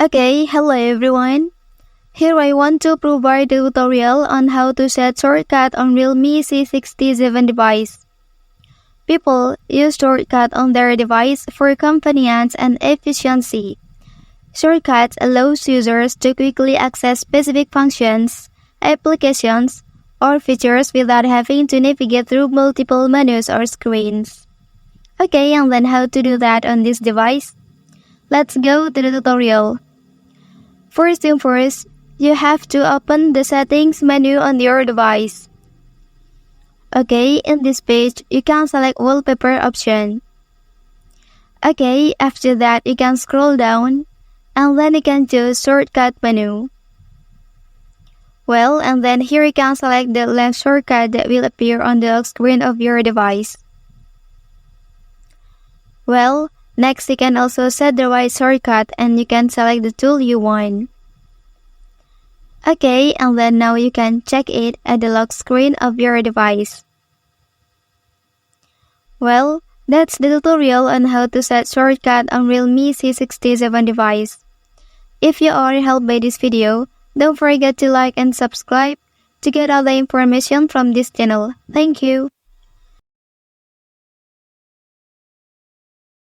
Okay, hello everyone. Here I want to provide a tutorial on how to set shortcut on Realme C67 device. People use shortcut on their device for convenience and efficiency. Shortcuts allows users to quickly access specific functions, applications, or features without having to navigate through multiple menus or screens. Okay, and then how to do that on this device? Let's go to the tutorial. First thing first, you have to open the settings menu on your device. Okay, in this page, you can select wallpaper option. Okay, after that you can scroll down, and then you can choose shortcut menu. Well, and then here you can select the left shortcut that will appear on the lock screen of your device. Well, next you can also set the right shortcut and you can select the tool you want. Okay, and then now you can check it at the lock screen of your device. Well, that's the tutorial on how to set shortcut on Realme C67 device. If you are helped by this video, don't forget to like and subscribe to get all the information from this channel. Thank you.